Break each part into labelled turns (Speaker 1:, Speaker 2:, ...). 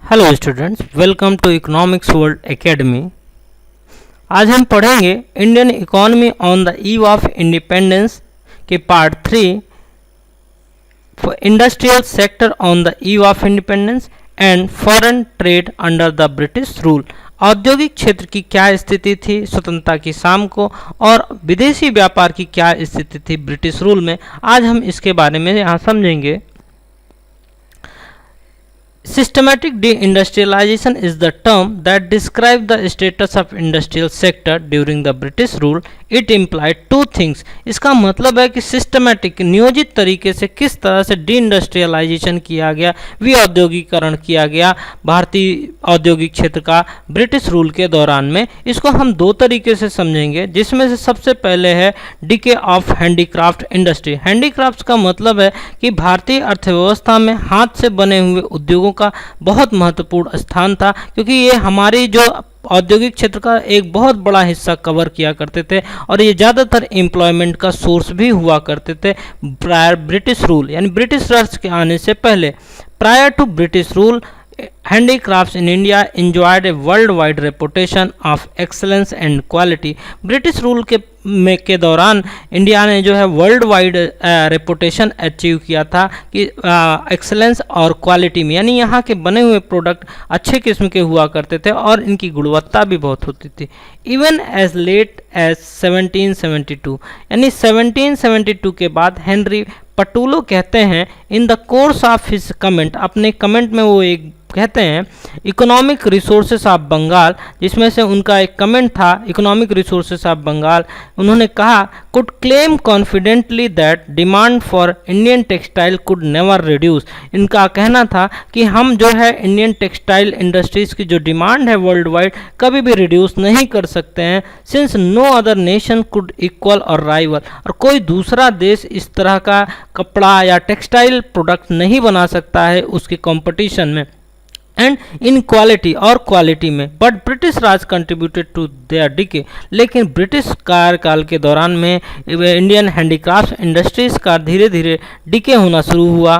Speaker 1: Hello students, welcome to economics world academy. आज हम पढ़ेंगे Indian economy on the eve of independence के part 3, industrial sector on the eve of independence and foreign trade under the British rule. औद्योगिक क्षेत्र की क्या स्थिति थी स्वतंत्रता की शाम को, और विदेशी व्यापार की क्या स्थिति थी ब्रिटिश रूल में। आज हम इसके बारे में यहाँ समझेंगे। Systematic deindustrialization is the term that describes the status of industrial sector during the British rule. It implied two things. इसका मतलब है कि सिस्टमैटिक नियोजित तरीके से किस तरह से डीइंडस्ट्रियलाइजेशन किया गया, विऔद्योगिकरण किया गया भारतीय औद्योगिक क्षेत्र का ब्रिटिश रूल के दौरान में। इसको हम दो तरीके से समझेंगे, जिसमें से सबसे पहले है decay of handicraft industry. Handicraft का मतलब है कि भारतीय अर्थव्यवस्था में हाथ से बने हुए उद्योगों का बहुत महत्वपूर्ण स्थान था, क्योंकि ये हमारी जो औद्योगिक क्षेत्र का एक बहुत बड़ा हिस्सा कवर किया करते थे और ये ज़्यादातर एम्प्लॉयमेंट का सोर्स भी हुआ करते थे प्रायर ब्रिटिश रूल, यानी ब्रिटिश राज के आने से पहले। Prior to British rule, handicrafts in India enjoyed a worldwide reputation of excellence and quality. British rule के दौरान इंडिया ने जो है वर्ल्ड वाइड रेपुटेशन अचीव किया था कि एक्सेलेंस और क्वालिटी में, यानी यहाँ के बने हुए प्रोडक्ट अच्छे किस्म के हुआ करते थे और इनकी गुणवत्ता भी बहुत होती थी। इवन एज लेट एज 1772, यानी 1772 के बाद हेनरी पटुलो कहते हैं in the course of his comment, अपने कमेंट में वो एक कहते हैं इकोनॉमिक रिसोर्सेस ऑफ बंगाल, जिसमें से उनका एक कमेंट था इकोनॉमिक रिसोर्सेस ऑफ बंगाल। उन्होंने कहा could claim confidently that demand for Indian textile could never reduce. इनका कहना था कि हम जो है इंडियन टेक्सटाइल इंडस्ट्रीज की जो डिमांड है वर्ल्ड वाइड कभी भी रिड्यूस नहीं कर सकते हैं, since no other nation could equal और राइवल, और कोई दूसरा देश इस तरह का कपड़ा या टेक्सटाइल प्रोडक्ट नहीं बना सकता है उसके कंपटीशन में एंड इन क्वालिटी और क्वालिटी में। But British Raj contributed to their decay, लेकिन ब्रिटिश कार्यकाल के दौरान में इंडियन हैंडीक्राफ्ट इंडस्ट्रीज का धीरे धीरे डिके होना शुरू हुआ।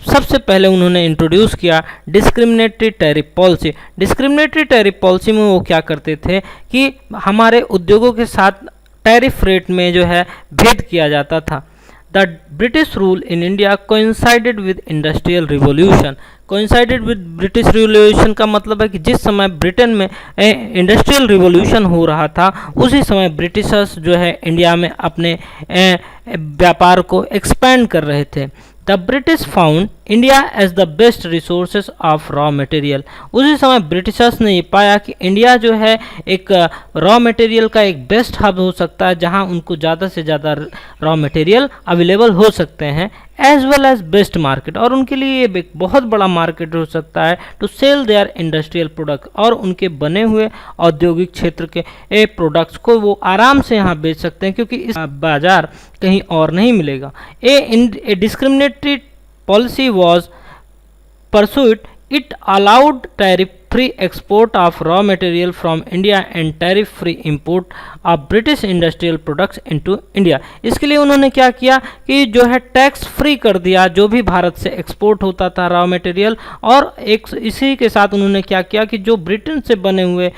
Speaker 1: सबसे पहले उन्होंने इंट्रोड्यूस किया discriminatory tariff policy. Discriminatory tariff policy में वो क्या करते थे कि हमारे उद्योगों के साथ टैरिफ रेट में जो है भेद किया जाता था। The British rule in India coincided with industrial revolution. Coincided with British revolution का मतलब है कि जिस समय ब्रिटेन में इंडस्ट्रियल रिवॉल्यूशन हो रहा था उसी समय ब्रिटिशर्स जो है इंडिया में अपने व्यापार को एक्सपेंड कर रहे थे। The British found India as the best resources of raw material. उसी समय ब्रिटिशर्स ने ये पाया कि इंडिया जो है एक रॉ मटेरियल का एक बेस्ट हब हो सकता है, जहां उनको ज़्यादा से ज़्यादा रॉ मटेरियल अवेलेबल हो सकते हैं, as well as best market, और उनके लिए ये एक बहुत बड़ा मार्केट हो सकता है to sell their industrial product, और उनके बने हुए औद्योगिक क्षेत्र के प्रोडक्ट्स को वो आराम से यहाँ बेच सकते हैं, क्योंकि इस बाजार कहीं और नहीं मिलेगा। ए discriminatory policy was pursued. It allowed tariff-free export of raw material from India and tariff-free import of British industrial products into India. इसके लिए उन्होंने क्या किया कि जो है टैक्स फ्री कर दिया जो भी भारत से एक्सपोर्ट होता था रॉ मटेरियल, और एक इसी के साथ उन्होंने क्या किया कि जो ब्रिटेन से बने हुए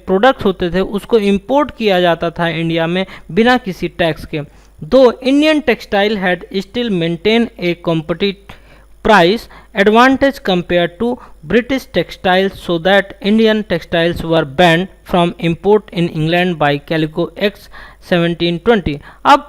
Speaker 1: प्रोडक्ट होते थे उसको इंपोर्ट किया जाता था इंडिया में बिना किसी टैक्स के। दो Indian textile had still maintain A competitive price advantage compared to British textiles, so that Indian textiles were banned from import in England by Calico Act 1720। अब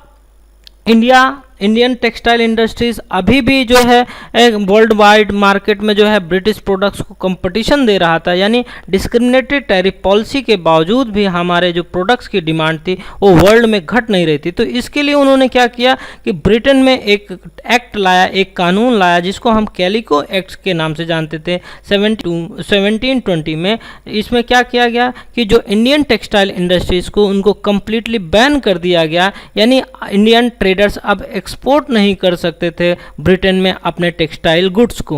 Speaker 1: इंडियन टेक्सटाइल इंडस्ट्रीज अभी भी जो है वर्ल्ड वाइड मार्केट में जो है British products को competition दे रहा था, यानी डिस्क्रिमिनेटरी टैरिफ पॉलिसी के बावजूद भी हमारे जो प्रोडक्ट्स की डिमांड थी वो वर्ल्ड में घट नहीं रही थी। तो इसके लिए उन्होंने क्या किया कि ब्रिटेन में एक एक्ट लाया, एक कानून लाया जिसको हम कैलिको एक्ट के नाम से जानते थे 1720 में। इसमें क्या किया गया कि जो इंडियन टेक्सटाइल इंडस्ट्रीज को उनको कम्प्लीटली बैन कर दिया गया, यानी इंडियन ट्रेडर्स अब एक्सपोर्ट नहीं कर सकते थे ब्रिटेन में अपने टेक्सटाइल गुड्स को।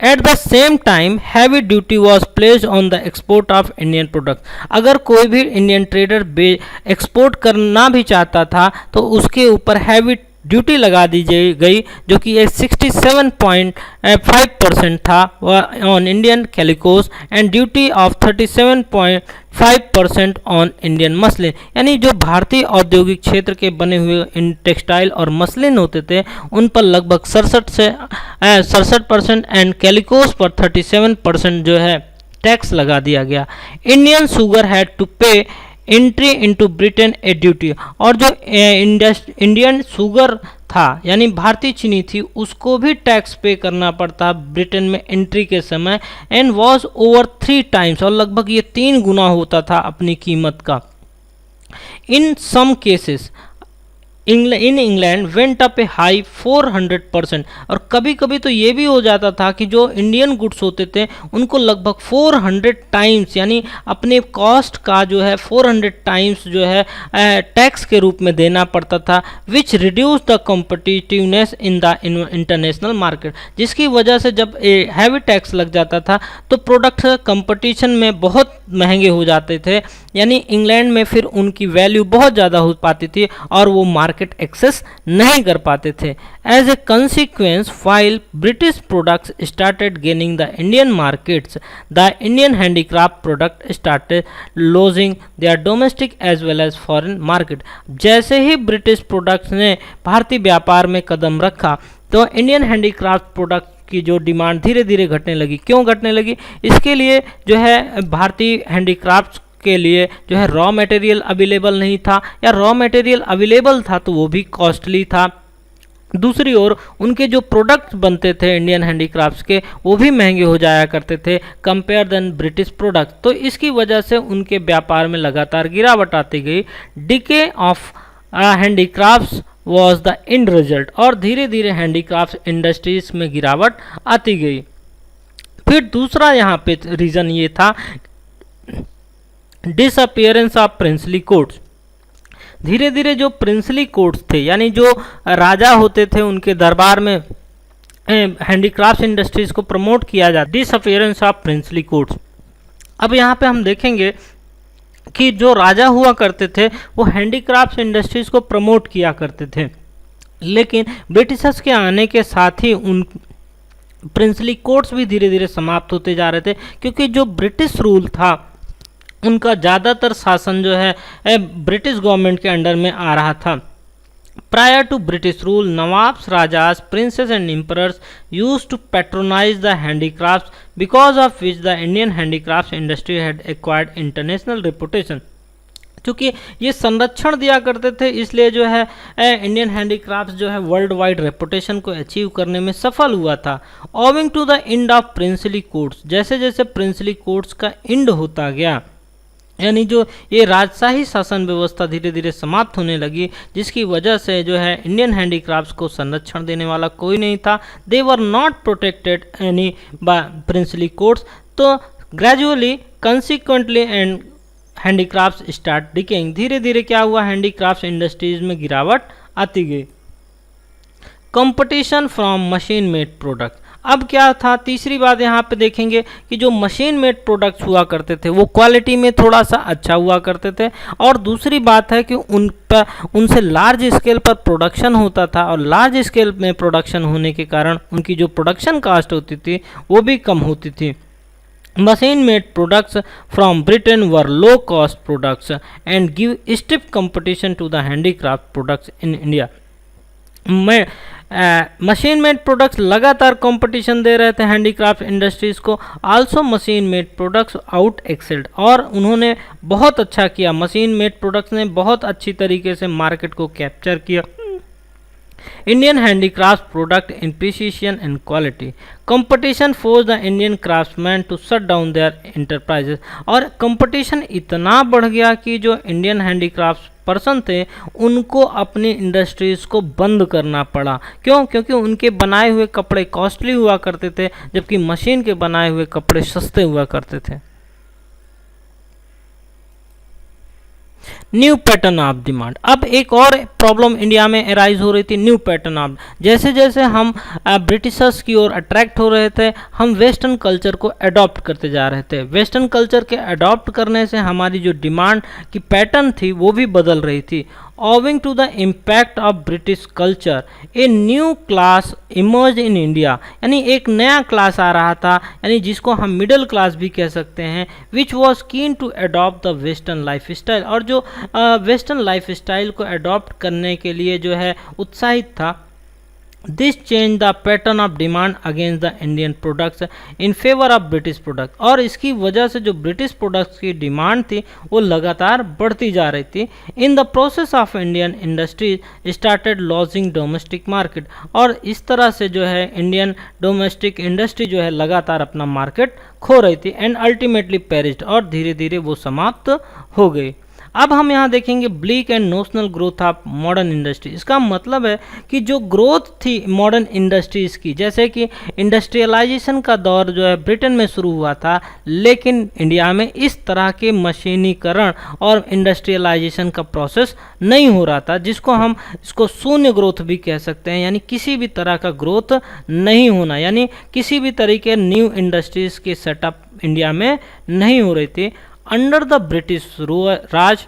Speaker 1: At the same time heavy duty was placed on the export of Indian product. अगर कोई भी इंडियन ट्रेडर एक्सपोर्ट करना भी चाहता था तो उसके ऊपर हैवी ड्यूटी लगा दी गई, जो कि 67.5% था on Indian calicos and duty of 37.5% on Indian muslin. यानी जो भारतीय औद्योगिक क्षेत्र के बने हुए इन टेक्सटाइल और मसलिन होते थे उन पर लगभग 67% एंड कैलिकोस पर 37% जो है टैक्स लगा दिया गया। इंडियन शुगर हैड टू पे entry into Britain a duty, और जो इंडियन शुगर था यानी भारतीय चीनी थी उसको भी टैक्स पे करना पड़ता ब्रिटेन में एंट्री के समय, एंड वॉज ओवर 3 टाइम्स, और लगभग ये 3 गुना होता था अपनी कीमत का। In some cases in England went up a high 400%, और कभी कभी तो ये भी हो जाता था कि जो इंडियन गुड्स होते थे उनको लगभग 400 टाइम्स यानी अपने कॉस्ट का जो है 400 टाइम्स जो है टैक्स के रूप में देना पड़ता था, which reduce the competitiveness in the international market, जिसकी वजह से जब हैवी टैक्स लग जाता था तो प्रोडक्ट कंपटीशन में बहुत महंगे हो जाते थे, यानी इंग्लैंड में फिर उनकी वैल्यू बहुत ज़्यादा हो पाती थी और वो मार्केट एक्सेस नहीं कर पाते थे। As a consequence while British products started gaining the Indian markets, the Indian handicraft product started losing their domestic as well as foreign market. जैसे ही ब्रिटिश प्रोडक्ट्स ने भारतीय व्यापार में कदम रखा तो इंडियन हैंडीक्राफ्ट प्रोडक्ट की जो डिमांड धीरे धीरे घटने लगी। क्यों घटने लगी? इसके लिए जो है भारतीय हैंडीक्राफ्ट के लिए जो है रॉ मटेरियल अवेलेबल नहीं था, या रॉ मटेरियल अवेलेबल था तो वो भी कॉस्टली था। दूसरी ओर उनके जो प्रोडक्ट्स बनते थे इंडियन हैंडीक्राफ्ट्स के वो भी महंगे हो जाया करते थे कंपेयर देन ब्रिटिश प्रोडक्ट, तो इसकी वजह से उनके व्यापार में लगातार गिरावट आती गई। Decay of handicrafts was the end result, और धीरे धीरे हैंडीक्राफ्ट इंडस्ट्रीज में गिरावट आती गई। फिर दूसरा यहाँ पे रीज़न ये था डिसअपियरेंस ऑफ प्रिंसली कोर्ट्स। धीरे धीरे जो प्रिंसली कोर्ट्स थे यानी जो राजा होते थे उनके दरबार में हैंडीक्राफ्ट इंडस्ट्रीज को प्रमोट किया जाता। Disappearance of princely courts. अब यहाँ पे हम देखेंगे कि जो राजा हुआ करते थे वो हैंडीक्राफ्ट इंडस्ट्रीज को प्रमोट किया करते थे, लेकिन ब्रिटिशर्स के आने के साथ ही उन प्रिंसली कोर्ट्स भी धीरे धीरे समाप्त होते जा रहे थे, क्योंकि जो ब्रिटिश रूल था उनका ज़्यादातर शासन जो है ब्रिटिश गवर्नमेंट के अंडर में आ रहा था। Prior to British rule nawabs, rajas, princes and emperors used to patronise the handicrafts, because of which the Indian handicraft industry had acquired international reputation. क्योंकि ये संरक्षण दिया करते थे इसलिए जो है इंडियन हैंडीक्राफ्ट्स जो है वर्ल्ड वाइड रेपुटेशन को अचीव करने में सफल हुआ था। Owing to the end of princely courts, जैसे जैसे प्रिंसली कोर्ट्स का एंड होता गया यानी जो ये राजशाही शासन व्यवस्था धीरे धीरे समाप्त होने लगी, जिसकी वजह से जो है इंडियन हैंडीक्राफ्ट्स को संरक्षण देने वाला कोई नहीं था। They were not protected any by princely courts, तो gradually consequently and handicrafts start decaying. धीरे धीरे क्या हुआ, हैंडीक्राफ्ट्स इंडस्ट्रीज में गिरावट आती गई। Competition from machine made product. अब क्या था, तीसरी बात यहाँ पे देखेंगे कि जो मशीन मेड प्रोडक्ट्स हुआ करते थे वो क्वालिटी में थोड़ा सा अच्छा हुआ करते थे, और दूसरी बात है कि उनसे लार्ज स्केल पर प्रोडक्शन होता था, और लार्ज स्केल में प्रोडक्शन होने के कारण उनकी जो प्रोडक्शन कास्ट होती थी वो भी कम होती थी। Machine made products from Britain were low cost products and give stiff competition to the handicraft products in India. Machine made products लगातार कंपटीशन दे रहे थे हैंडीक्राफ्ट इंडस्ट्रीज को। Also machine made products out excelled, और उन्होंने बहुत अच्छा किया, मशीन मेड प्रोडक्ट्स ने बहुत अच्छी तरीके से मार्केट को कैप्चर किया। Indian handicraft product in precision and quality. Competition force the Indian craftsman to shut down their enterprises, और कंपटीशन इतना बढ़ गया कि जो इंडियन हैंडीक्राफ्ट पर्सन थे उनको अपनी इंडस्ट्रीज को बंद करना पड़ा। क्यों? क्योंकि उनके बनाए हुए कपड़े कॉस्टली हुआ करते थे, जबकि मशीन के बनाए हुए कपड़े सस्ते हुआ करते थे। New pattern of demand. अब एक और प्रॉब्लम इंडिया में अराइज हो रही थी, न्यू पैटर्न ऑफ। जैसे जैसे हम ब्रिटिशर्स की ओर अट्रैक्ट हो रहे थे, हम वेस्टर्न कल्चर को अडॉप्ट करते जा रहे थे। वेस्टर्न कल्चर के अडॉप्ट करने से हमारी जो डिमांड की पैटर्न थी वो भी बदल रही थी। Owing to the impact of British culture, a new class emerged in India. यानी एक नया क्लास आ रहा था, यानी जिसको हम मिडिल क्लास भी कह सकते हैं, which was keen to adopt the western lifestyle, और जो वेस्टर्न लाइफ स्टाइल को अडॉप्ट करने के लिए जो है उत्साहित था. This change the pattern of demand against the Indian products in favour of British product, और इसकी वजह से जो ब्रिटिश प्रोडक्ट्स की डिमांड थी वो लगातार बढ़ती जा रही थी. इन the process of Indian industries started lodging domestic market, और इस तरह से जो है इंडियन डोमेस्टिक इंडस्ट्री जो है लगातार अपना मार्केट खो रही थी. एंड अल्टीमेटली पेरिस्ड, और धीरे धीरे वो समाप्त हो गई. अब हम यहाँ देखेंगे bleak and notional growth of modern industry. इसका मतलब है कि जो ग्रोथ थी मॉडर्न इंडस्ट्रीज की, जैसे कि इंडस्ट्रियलाइजेशन का दौर जो है ब्रिटेन में शुरू हुआ था, लेकिन इंडिया में इस तरह के मशीनीकरण और इंडस्ट्रियलाइजेशन का प्रोसेस नहीं हो रहा था, जिसको हम इसको शून्य ग्रोथ भी कह सकते हैं. यानी किसी भी तरह का ग्रोथ नहीं होना, यानी किसी भी तरीके न्यू इंडस्ट्रीज के सेटअप इंडिया में नहीं हो रही थी. Under the British Raj,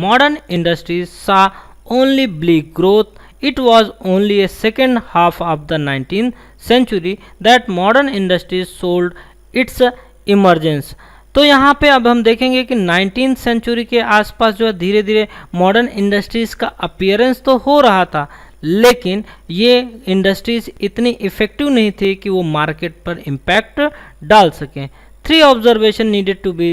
Speaker 1: modern industries saw only bleak growth. It was only a second half of the 19th century that modern industries sold its emergence. तो यहाँ पे अब हम देखेंगे कि 19th सेंचुरी के आसपास जो है धीरे धीरे मॉडर्न इंडस्ट्रीज़ का अपीयरेंस तो हो रहा था, लेकिन ये इंडस्ट्रीज़ इतनी इफ़ेक्टिव नहीं थी कि वो मार्केट पर इम्पैक्ट डाल सकें. Three observations needed to be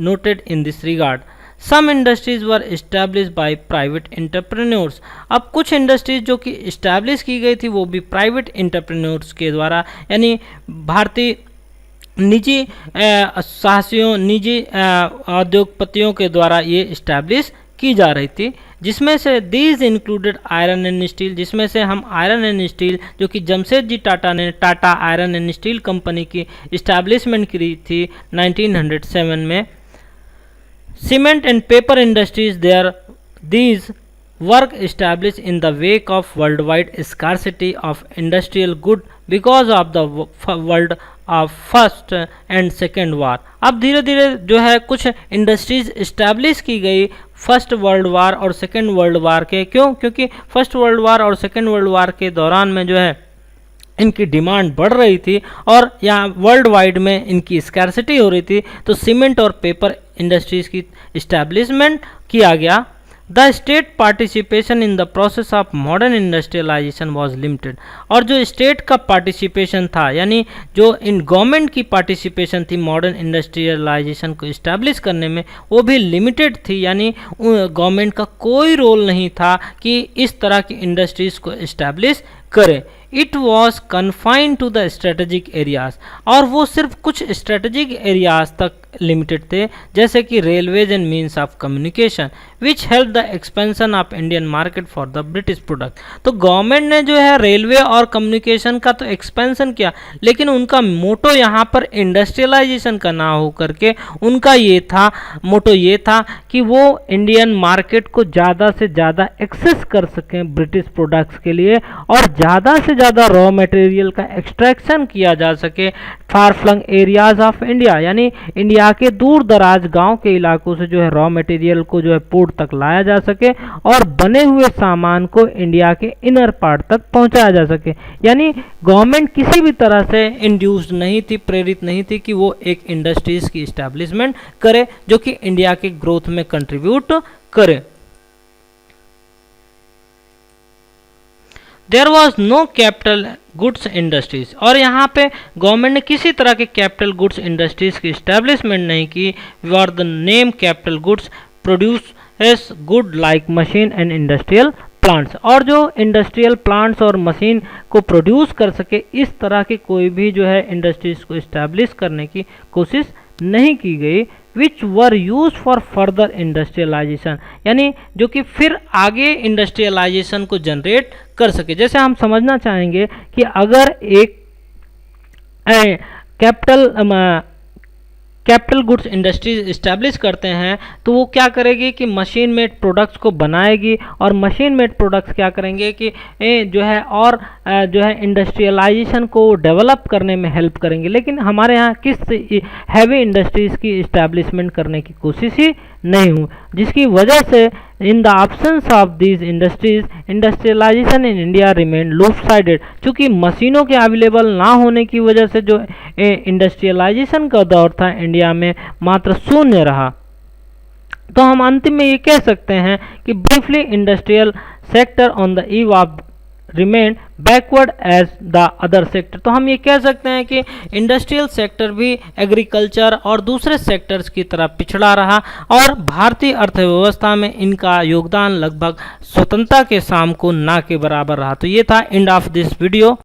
Speaker 1: noted in this regard. Some industries were established by private entrepreneurs. अब कुछ इंडस्ट्रीज जो कि इस्टेब्लिश की गई थी वो भी प्राइवेट एंटरप्रेन्योर्स के द्वारा, यानी भारतीय निजी साहसियों, निजी उद्योगपतियों के द्वारा ये इस्टेब्लिश की जा रही थी. जिसमें से these included iron and steel, जिसमें से हम आयरन एंड स्टील जो कि जमशेदजी टाटा ने Tata iron and steel company की इस्टेब्लिशमेंट की थी 1907 में. Cement and paper industries there these work established in the wake of worldwide scarcity of industrial good because of the world of first and second war. अब धीरे धीरे जो है कुछ इंडस्ट्रीज इस्टेब्लिश की गई फर्स्ट वर्ल्ड वार और second world war के. क्यों? क्योंकि फर्स्ट वर्ल्ड वार और सेकेंड वर्ल्ड वार के दौरान में जो है इनकी डिमांड बढ़ रही थी और यहाँ वर्ल्ड वाइड में इनकी स्कैर्सिटी हो रही थी, तो सीमेंट और पेपर इंडस्ट्रीज की इस्टेब्लिशमेंट किया गया. The state participation in the process of modern industrialisation was limited, और जो स्टेट का पार्टिसिपेशन था, यानी जो इन गवर्नमेंट की पार्टिसिपेशन थी मॉडर्न इंडस्ट्रियलाइजेशन को इस्टेब्लिश करने में, वो भी लिमिटेड थी. यानी गवर्नमेंट का कोई रोल नहीं था कि इस तरह की इंडस्ट्रीज़ को इस्टेब्लिश करे. It was confined to the strategic areas, और वो सिर्फ कुछ स्ट्रेटेजिक एरियाज तक लिमिटेड थे, जैसे कि railways and means of communication, which help the expansion of Indian market for the British product. तो गवर्नमेंट ने जो है रेलवे और कम्युनिकेशन का तो एक्सपेंशन किया, लेकिन उनका मोटो यहाँ पर इंडस्ट्रियलाइजेशन का ना हो करके उनका ये था, मोटो ये था कि वो इंडियन मार्केट को ज़्यादा से ज़्यादा एक्सेस कर सकें ब्रिटिश प्रोडक्ट्स के लिए, और ज़्यादा से ज़्यादा रॉ मटेरियल का एक्सट्रैक्शन किया जा सके far flung areas of India, यानी इंडिया के दूर दराज गांव के इलाकों से जो है रॉ मटेरियल को जो है पोर्ट तक लाया जा सके और बने हुए सामान को इंडिया के इनर पार्ट तक पहुंचाया जा सके. यानी गवर्नमेंट किसी भी तरह से इंड्यूस्ड नहीं थी, प्रेरित नहीं थी कि वो एक इंडस्ट्रीज की इस्टेब्लिशमेंट करे जो कि इंडिया के ग्रोथ में कंट्रीब्यूट करे. There was no capital goods industries, और यहाँ पे गवर्नमेंट ने किसी तरह के कैपिटल गुड्स इंडस्ट्रीज की इस्टेब्लिशमेंट नहीं की. Where the name capital goods produce as good like machine and industrial plants, और जो इंडस्ट्रियल प्लांट्स और मशीन को प्रोड्यूस कर सके इस तरह की कोई भी जो है इंडस्ट्रीज को इस्टेब्लिश करने की कोशिश नहीं की गई. विच were use for further industrialisation, यानी जो कि फिर आगे इंडस्ट्रियलाइजेशन को जनरेट कर सके. जैसे हम समझना चाहेंगे कि अगर एक कैपिटल गुड्स इंडस्ट्रीज इस्टेब्लिश करते हैं तो वो क्या करेगी कि मशीन मेड प्रोडक्ट्स को बनाएगी, और मशीन मेड प्रोडक्ट्स क्या करेंगे कि जो है और जो है इंडस्ट्रियलाइजेशन को डेवलप करने में हेल्प करेंगे. लेकिन हमारे यहाँ किस हैवी इंडस्ट्रीज़ की इस्टेब्लिशमेंट करने की कोशिश ही नहीं हुए, जिसकी वजह से in the options of these industries industrialisation in India remain lopsided. चूँकि मशीनों के अवेलेबल ना होने की वजह से जो इंडस्ट्रियलाइजेशन का दौर था इंडिया में मात्र शून्य रहा। तो हम अंतिम में ये कह सकते हैं कि briefly industrial sector on the eve of remain backward as the other sector. तो हम ये कह सकते हैं कि इंडस्ट्रियल सेक्टर भी एग्रीकल्चर और दूसरे सेक्टर्स की तरह पिछड़ा रहा और भारतीय अर्थव्यवस्था में इनका योगदान लगभग स्वतंत्रता के शाम को ना के बराबर रहा। तो ये था एंड ऑफ दिस वीडियो।